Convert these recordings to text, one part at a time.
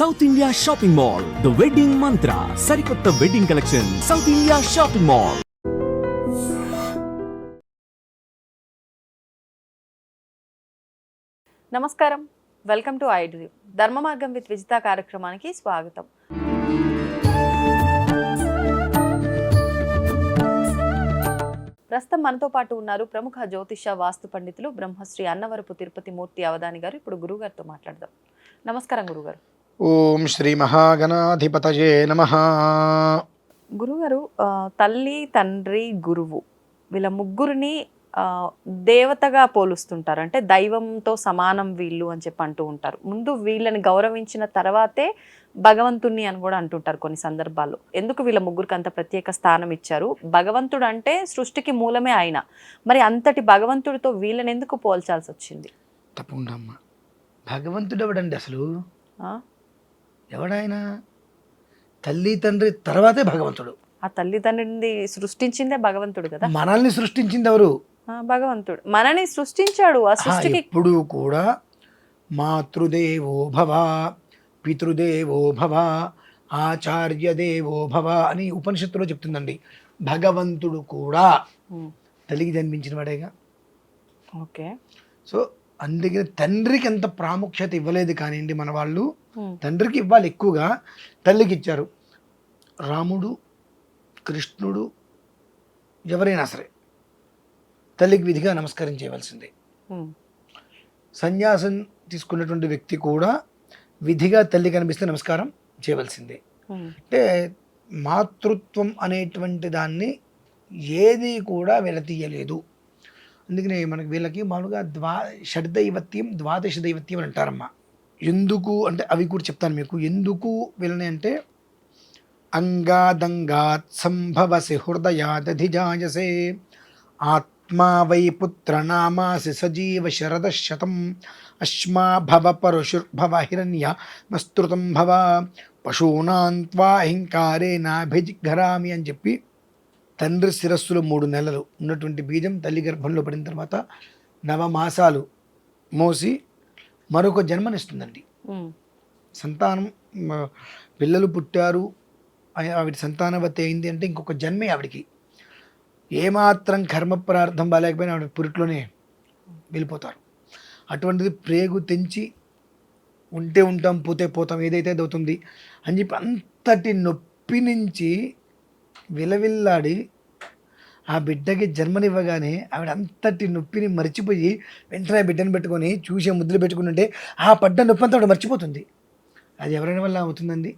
South India shopping mall, the wedding మంత్ర, సరికొత్త wedding collection, south India shopping mall. నమస్కారం, welcome to iDream. ధర్మ మార్గం with Vijitha కార్యక్రమానికి స్వాగతం. ప్రస్తుతం మనతో పాటు ఉన్నారు ప్రముఖ జ్యోతిష వాస్తు పండితులు బ్రహ్మశ్రీ అన్నవరపు తిరుపతి మూర్తి అవధాని గారు. ఇప్పుడు గురుగారితో మాట్లాడదాం. నమస్కారం గురుగారు. ఓం శ్రీ మహాగణాధిపతయే నమః. గురుగారు, తల్లి, తండ్రి, గురువు వీళ్ళ ముగ్గురిని దేవతగా పోలుస్తుంటారు. అంటే దైవంతో సమానం వీళ్ళు అని చెప్పి అంటూ ఉంటారు. ముందు వీళ్ళని గౌరవించిన తర్వాతే భగవంతుణ్ణి అని కూడా అంటుంటారు కొన్ని సందర్భాల్లో. ఎందుకు వీళ్ళ ముగ్గురికి అంత ప్రత్యేక స్థానం ఇచ్చారు? భగవంతుడు అంటే సృష్టికి మూలమే ఆయన. మరి అంతటి భగవంతుడితో వీళ్ళని ఎందుకు పోల్చాల్సి వచ్చింది? తప్పకుండా అమ్మా. భగవంతుడు ఎవడండి అసలు? ఎవడాయన? తల్లి తండ్రి తర్వాతే భగవంతుడు. ఆ తల్లిదండ్రిని సృష్టించిందే భగవంతుడు కదా. మనల్ని సృష్టించింది ఎవరు? భగవంతుడు మనని సృష్టించాడు. ఆ సృష్టికి ఇప్పుడు కూడా మాతృదేవో భవ, పితృదేవో భవ, ఆచార్య దేవో భవ అని ఉపనిషత్తులో చెప్తుందండి. భగవంతుడు కూడా తల్లికి జన్మించిన వాడేగా. ఓకే. సో అందుకని తండ్రికి ఎంత ప్రాముఖ్యత ఇవ్వలేదు కానివ్వండి మన వాళ్ళు. తండ్రికి ఇవ్వాలి ఎక్కువగా, తల్లికి ఇచ్చారు. రాముడు, కృష్ణుడు, ఎవరైనా సరే తల్లికి విధిగా నమస్కారం చేయవలసిందే. సన్యాసం తీసుకున్నటువంటి వ్యక్తి కూడా విధిగా తల్లి కనిపిస్తే నమస్కారం చేయవలసిందే. అంటే మాతృత్వం అనేటువంటి దాన్ని ఏది కూడా విడతీయలేదు. అందుకనే మనకి వీళ్ళకి మామూలుగా షడ్దైవత్యం, ద్వాదశ దైవత్యం అని అంటారమ్మా. ఎందుకు అంటే అవి కూడా చెప్తాను మీకు. ఎందుకు వీళ్ళని అంటే అంగాదంగాత్ సంభవసి హృదయాదధిజాయసే ఆత్మా వై పుత్ర నామాసి సజీవ శరద శతం అశ్మా భవ పరుషుర్భవ హిరణ్య మస్తృతం భవ పశూనాం త్వా అహింకారే నాభిజిఘరామి అని చెప్పి తండ్రి శిరస్సులో 3 నెలలు ఉన్నటువంటి బీజం తల్లి గర్భంలో పడిన తర్వాత 9 మాసాలు మోసి మరొక జన్మనిస్తుందండి. సంతానం, పిల్లలు పుట్టారు, ఆవిడ సంతానవతి అయింది అంటే ఇంకొక జన్మే ఆవిడికి. ఏమాత్రం కర్మ ప్రార్థం బాగాలేకపోయినా ఆవిడ పురిట్లోనే వెళ్ళిపోతారు. అటువంటిది ప్రేగు తెంచి ఉంటే ఉంటాం, పోతే పోతాం, ఏదైతే అది అవుతుంది అని చెప్పి అంతటి నొప్పి నుంచి విలవిల్లాడి ఆ బిడ్డకి జన్మనివ్వగానే ఆవిడ అంతటి నొప్పిని మర్చిపోయి వెంటనే బిడ్డను పెట్టుకొని చూసే ముద్దులు పెట్టుకుంటుంటే ఆ పడ్డ నొప్పి అంతా ఆవిడ మర్చిపోతుంది. అది ఎవరైనా వల్ల అవుతుందండి?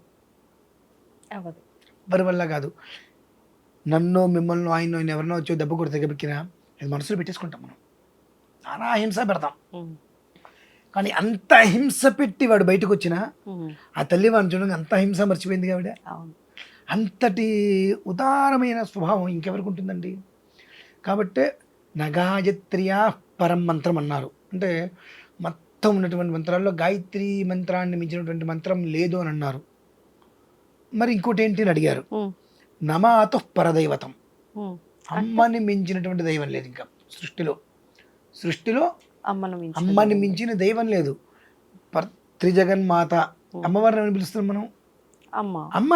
ఎవరి వల్ల కాదు. నన్ను, మిమ్మల్ని, ఆయన ఎవరినో వచ్చి దెబ్బ కూడా దగ్గరికినా అది మనసులో పెట్టేసుకుంటాం మనం. చాలా హింస పెడతాం. కానీ అంత హింస పెట్టి వాడు బయటకు వచ్చినా ఆ తల్లి వాడిని చూడగా అంత హింస మర్చిపోయింది ఆవిడ. అంతటి ఉదారమైన స్వభావం ఇంకెవరికి ఉంటుందండి? కాబట్టే నగాయత్రియా పరం మంత్రం అన్నారు. అంటే మొత్తం ఉన్నటువంటి మంత్రాల్లో గాయత్రి మంత్రాన్ని మించినటువంటి మంత్రం లేదు అని అన్నారు. మరి ఇంకోటి ఏంటి అని అడిగారు. నమాతు పరదైవతం, అమ్మని మించినటువంటి దైవం లేదు ఇంకా సృష్టిలో అమ్మని మించిన దైవం లేదు. త్రిజగన్మాత, అమ్మవారిని ఏమని పిలుస్తున్నాం మనం? అమ్మ.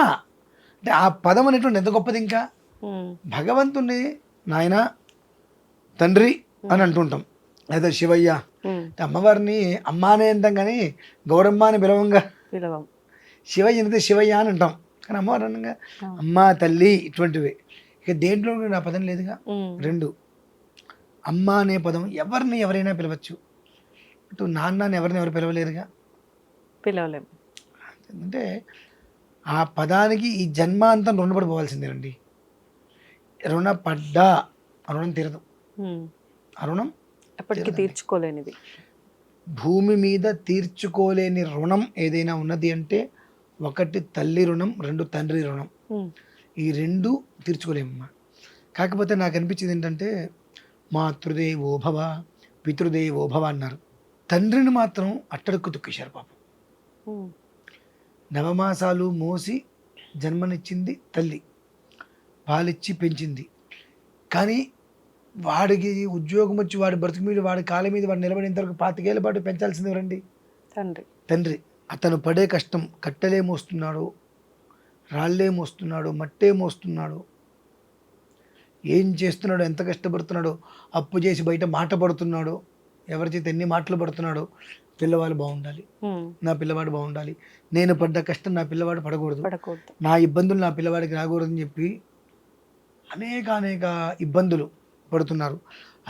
అంటే ఆ పదం అనేటువంటి ఎంత గొప్పది. ఇంకా భగవంతుణ్ణి నాయన, తండ్రి అని అంటుంటాం, లేదా శివయ్య. అమ్మవారిని అమ్మానే అంటాం కానీ గౌరమ్మ అని పిలవంగా. శివయ్య అంటే శివయ్య అని అంటాం, కానీ అమ్మవారు అనగా అమ్మ, తల్లి, ఇటువంటివి. ఇక దేంట్లో ఆ పదం లేదుగా. 2 అమ్మ అనే పదం ఎవరిని ఎవరైనా పిలవచ్చు. ఇటు నాన్నని ఎవరు పిలవలేరుగా, పిలవలేము. అంటే ఆ పదానికి ఈ జన్మాంతం రుణపడిపోవాల్సిందేనండి. రుణపడ్డా రుణం తీరదు. రుణం ఎప్పటికీ తీర్చుకోలేనిది. భూమి మీద తీర్చుకోలేని రుణం ఏదైనా ఉన్నది అంటే 1 తల్లి రుణం, 2 తండ్రి రుణం. ఈ 2 తీర్చుకోలేమమ్మా. కాకపోతే నాకు అనిపించింది ఏంటంటే మాతృదేవో భవ, పితృదేవో భవ అన్నారు. తండ్రిని మాత్రం అట్టడుక్కు తొక్కేశారు పాపం. 9 మాసాలు మోసి జన్మనిచ్చింది తల్లి, పాలిచ్చి పెంచింది. కానీ వాడికి ఉద్యోగం వచ్చి వాడి బ్రతుకు మీద, వాడి కాళ్ళ మీద వాడు నిలబడేంత వరకు 25 ఏళ్ల పాటు పెంచాల్సింది ఎవరండి? తండ్రి. తండ్రి. అతను పడే కష్టం, కట్టెలే మోస్తున్నాడు, రాళ్ళే మోస్తున్నాడు, మట్టే మోస్తున్నాడు, ఏం చేస్తున్నాడో, ఎంత కష్టపడుతున్నాడో, అప్పు చేసి బయట మాట పడుతున్నాడో, ఎవరి చేత ఎన్ని మాటలు పడుతున్నాడో, పిల్లవాడు బాగుండాలి, నా పిల్లవాడు బాగుండాలి, నేను పడ్డ కష్టం నా పిల్లవాడు పడకూడదు, నా ఇబ్బందులు నా పిల్లవాడికి రాకూడదని చెప్పి అనేక ఇబ్బందులు పడుతున్నారు.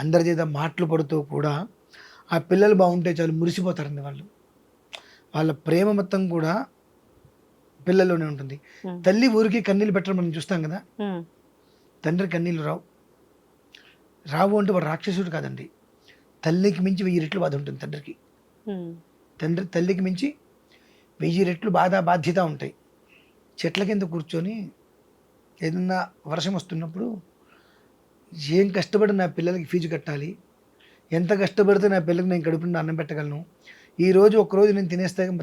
అందరి చేత మాటలు పడుతూ కూడా ఆ పిల్లలు బాగుంటే చాలు మురిసిపోతారండి వాళ్ళు. వాళ్ళ ప్రేమ మొత్తం కూడా పిల్లల్లోనే ఉంటుంది. తల్లి ఊరికి కన్నీళ్ళు పెట్టడం మనం చూస్తాం కదా, తండ్రి కన్నీళ్ళు రావు అంటే వాడు రాక్షసుడు కాదండి. తల్లికి మించి 1000 రెట్లు బాధ ఉంటుంది తండ్రికి. తల్లికి మించి 1000 రెట్లు బాధ్యత ఉంటాయి. చెట్ల కింద కూర్చొని ఏదన్నా వర్షం వస్తున్నప్పుడు ఏం కష్టపడి నా పిల్లలకి ఫీజు కట్టాలి, ఎంత కష్టపడితే నా పిల్లలకి నేను కడుపు నిండా అన్నం పెట్టగలను, ఈరోజు ఒక్కరోజు నేను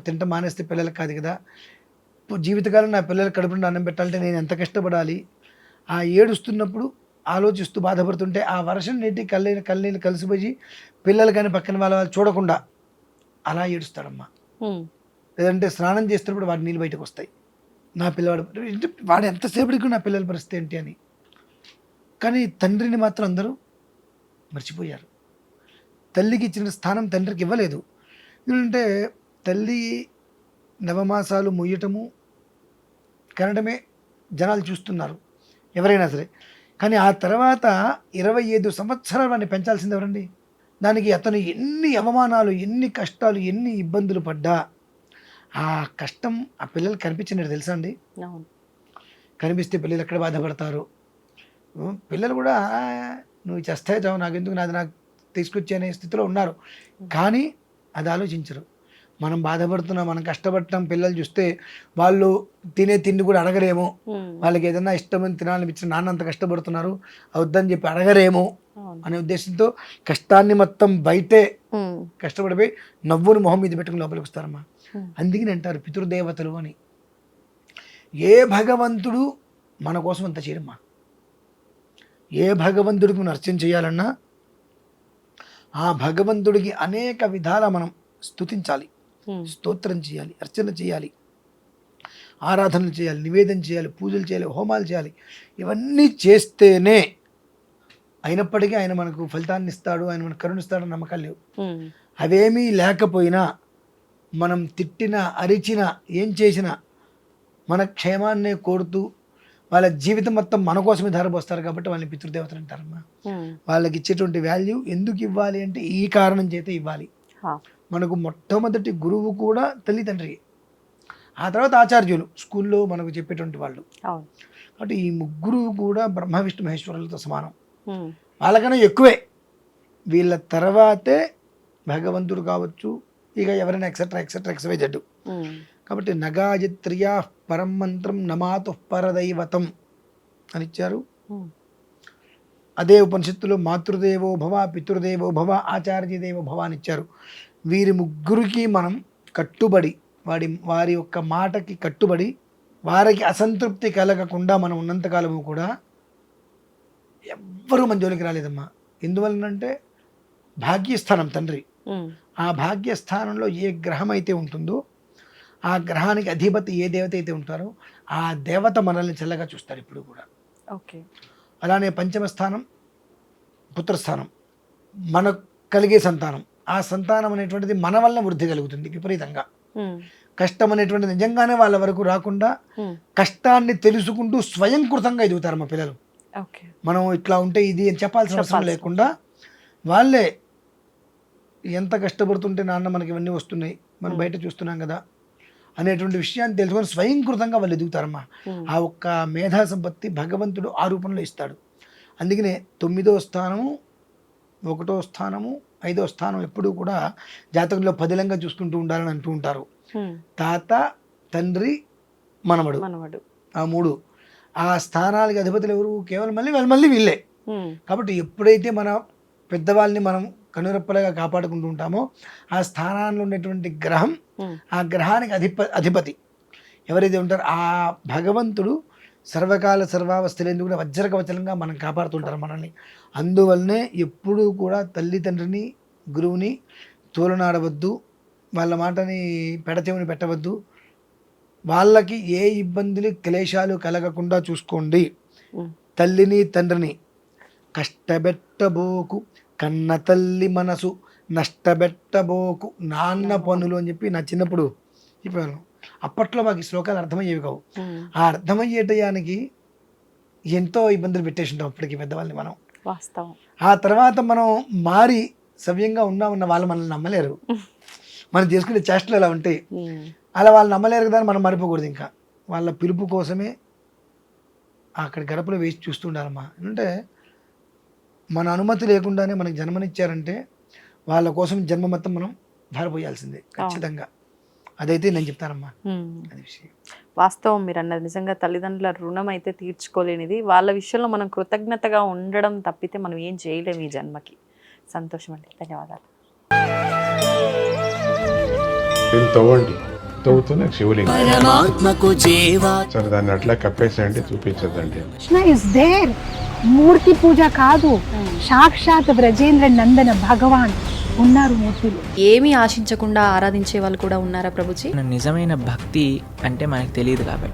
తింట మానేస్తే పిల్లలకి కాదు కదా, జీవితకాలం నా పిల్లలకి కడుపు నిండా అన్నం పెట్టాలంటే నేను ఎంత కష్టపడాలి, ఆ ఏడుస్తున్నప్పుడు ఆలోచిస్తూ బాధపడుతుంటే ఆ వర్షం నీటి కళ్ళనీళ్ళు కలిసిపోయి పిల్లలు కానీ పక్కన వాళ్ళు చూడకుండా అలా ఏడుస్తాడమ్మా. లేదంటే స్నానం చేస్తున్నప్పుడు వాడి నీళ్ళు బయటకు వస్తాయి, నా వాడు ఎంతసేపటికి నా పిల్లల పరిస్థితి ఏంటి అని. కానీ తండ్రిని మాత్రం అందరూ మర్చిపోయారు. తల్లికి ఇచ్చిన స్థానం తండ్రికి ఇవ్వలేదు. ఎందుకంటే తల్లి నవమాసాలు మొయ్యటము కనడమే జనాలు చూస్తున్నారు ఎవరైనా సరే. కానీ ఆ తర్వాత 25 సంవత్సరాలు వాడిని పెంచాల్సింది ఎవరండి? దానికి అతను ఎన్ని అవమానాలు, ఎన్ని కష్టాలు, ఎన్ని ఇబ్బందులు పడ్డా ఆ కష్టం ఆ పిల్లలు కనిపించినట్టు తెలుసా అండి? కనిపిస్తే పిల్లలు ఎక్కడ బాధపడతారు. పిల్లలు కూడా నువ్వు చేస్తే చావు, నాకెందుకు, నాది నాకు తీసుకొచ్చే అనే స్థితిలో ఉన్నారు. కానీ అది ఆలోచించరు. మనం బాధపడుతున్నాం, మనం కష్టపడటం పిల్లలు చూస్తే వాళ్ళు తినే తిండి కూడా అడగరేమో, వాళ్ళకి ఏదైనా ఇష్టమని తినాలనిపించిన నాన్న అంత కష్టపడుతున్నారు అవద్దని చెప్పి అడగరేమో అనే ఉద్దేశంతో కష్టాన్ని మొత్తం బయటే కష్టపడిపోయి నవ్వుని మొహం మీద పెట్టుకుని లోపలికి వస్తారమ్మా. అందుకని అంటారు పితృదేవతలు అని. ఏ భగవంతుడు మన కోసం అంత చేయడమ్మా. ఏ భగవంతుడికి మనం అర్చన చేయాలన్నా ఆ భగవంతుడికి అనేక విధాల మనం స్తుతించాలి, స్తోత్రం చేయాలి, అర్చన చేయాలి, ఆరాధనలు చేయాలి, నివేదన చేయాలి, పూజలు చేయాలి, హోమాలు చేయాలి. ఇవన్నీ చేస్తేనే అయినప్పటికీ ఆయన మనకు ఫలితాన్ని ఇస్తాడు, ఆయన మనకు కరుణిస్తాడు నమ్మకాలు లేవు. అవేమీ లేకపోయినా మనం తిట్టినా అరిచినా ఏం చేసినా మన క్షేమాన్నే కోరుతూ వాళ్ళ జీవితం మొత్తం మన కోసమే ధారపోస్తారు కాబట్టి వాళ్ళని పితృదేవతలు అంటారమ్మా. వాళ్ళకి ఇచ్చేటువంటి వాల్యూ ఎందుకు ఇవ్వాలి అంటే ఈ కారణం చేత ఇవ్వాలి. మనకు మొట్టమొదటి గురువు కూడా తల్లిదండ్రి, ఆ తర్వాత ఆచార్యులు, స్కూల్లో మనకు చెప్పేటువంటి వాళ్ళు. కాబట్టి ఈ ముగ్గురు కూడా బ్రహ్మ విష్ణు మహేశ్వరులతో సమానం, వాళ్ళకన్నా ఎక్కువే. వీళ్ళ తర్వాతే భగవంతుడు కావచ్చు, ఇక ఎవరైనా ఎక్సెట్రా ఎక్సెట్రా ఎక్స్వైజెడ్. కాబట్టి నగాయత్రియా పరం మంత్రం నమాతు పరదైవతం అని ఇచ్చారు. అదే ఉపనిషత్తులో మాతృదేవో భవ, పితృదేవో భవ, ఆచార్యదేవో భవ అని ఇచ్చారు. వీరి ముగ్గురికి మనం కట్టుబడి వారి యొక్క మాటకి కట్టుబడి వారికి అసంతృప్తి కలగకుండా మనం ఉన్నంతకాలము కూడా ఎవ్వరూ మన జోలికి రాలేదమ్మా. ఎందువలనంటే భాగ్యస్థానం తండ్రి. ఆ భాగ్యస్థానంలో ఏ గ్రహం అయితే ఉంటుందో ఆ గ్రహానికి అధిపతి ఏ దేవత అయితే ఉంటారో ఆ దేవత మనల్ని చల్లగా చూస్తారు ఇప్పుడు కూడా. అలానే పంచమ స్థానం పుత్రస్థానం, మనకు కలిగే సంతానం. ఆ సంతానం అనేటువంటిది మన వల్ల వృద్ధి కలుగుతుంది విపరీతంగా. కష్టం అనేటువంటిది నిజంగానే వాళ్ళ వరకు రాకుండా కష్టాన్ని తెలుసుకుంటూ స్వయంకృతంగా ఎదుగుతారు మా పిల్లలు. మనం ఇట్లా ఉంటే ఇది అని చెప్పాల్సిన అవసరం లేకుండా వాళ్ళే ఎంత కష్టపడుతుంటే నాన్న మనకి ఇవన్నీ వస్తున్నాయి, మనం బయట చూస్తున్నాం కదా అనేటువంటి విషయాన్ని తెలుసుకొని స్వయంకృతంగా వాళ్ళు ఎదుగుతారమ్మా. ఆ ఒక్క మేధా సంపత్తి భగవంతుడు ఆ రూపంలో ఇస్తాడు. అందుకనే 9వ స్థానము, 1వ స్థానము, 5వ స్థానం ఎప్పుడూ కూడా జాతకంలో పదిలంగా చూసుకుంటూ ఉండాలని అంటూ ఉంటారు. తాత, తండ్రి, మనవడు, ఆ 3 ఆ స్థానాలకి అధిపతులు ఎవరు? కేవలం మళ్ళీ వీళ్ళే. కాబట్టి ఎప్పుడైతే మన పెద్దవాళ్ళని మనం కనురెప్పలుగా కాపాడుకుంటూ ఉంటామో ఆ స్థానాల్లో ఉన్నటువంటి గ్రహం, ఆ గ్రహానికి అధిపతి ఎవరైతే ఉంటారో ఆ భగవంతుడు సర్వకాల సర్వావస్థలందు కూడా వజ్రకవచలంగా మనం కాపాడుతుంటారు మనల్ని. అందువల్లనే ఎప్పుడూ కూడా తల్లిదండ్రిని, గురువుని తోలనాడవద్దు, వాళ్ళ మాటని పెడచెవిని పెట్టవద్దు. వాళ్ళకి ఏ ఇబ్బందులు క్లేశాలు కలగకుండా చూసుకోండి. తల్లిని తండ్రిని కష్టపెట్టబోకు, కన్న తల్లి మనసు నష్టపెట్టబోకు, నాన్న పనులు అని చెప్పి నా చిన్నప్పుడు చెప్పాను. అప్పట్లో మాకు ఈ శ్లోకాలు అర్థమయ్యేవి కావు. ఆ అర్థమయ్యేటయానికి ఎంతో ఇబ్బందులు పెట్టేసి ఉంటాం అప్పటికి పెద్దవాళ్ళని మనం. వాస్తవం. ఆ తర్వాత మనం మారి సవ్యంగా ఉన్న వాళ్ళు మనల్ని నమ్మలేరు. మనం చేసుకునే చేష్టలు అలా ఉంటాయి. అలా వాళ్ళు నమ్మలేరు కదా అని మనం మరిపోకూడదు. ఇంకా వాళ్ళ పిలుపు కోసమే అక్కడ గడపలో వేసి చూస్తుండాలమ్మా. అంటే మన అనుమతి లేకుండానే మనకి జన్మనిచ్చారంటే వాళ్ళ కోసం జన్మ మొత్తం మనం ధారపోయాల్సిందే ఖచ్చితంగా. అదైతే నేను చెప్తానమ్మా. అది విషయం వాస్తవం మీరు అన్నది. నిజంగా తల్లిదండ్రుల రుణం అయితే తీర్చుకోలేనిది. వాళ్ళ విషయంలో మనం కృతజ్ఞతగా ఉండడం తప్పితే మనం ఏం చేయలేము ఈ జన్మకి. సంతోషం అండి, ధన్యవాదాలు. తవ్వండి, తవ్వుతున్న శివలింగం. పరమాత్మకు జీవా సరే దాన్ని అట్లా కప్పేసేయండి, చూపించదండి. Krishna is there. మూర్తి పూజ కాదు, సాక్షాత్ బ్రజేంద్ర నందన భగవాన్ ఉన్నారు మూర్తిలో. ఏమీ ఆశించకుండా ఆరాధించే వాళ్ళు కూడా ఉన్నారా ప్రభుజీ? నిజమైన భక్తి అంటే మనకు తెలియదు కాబట్టి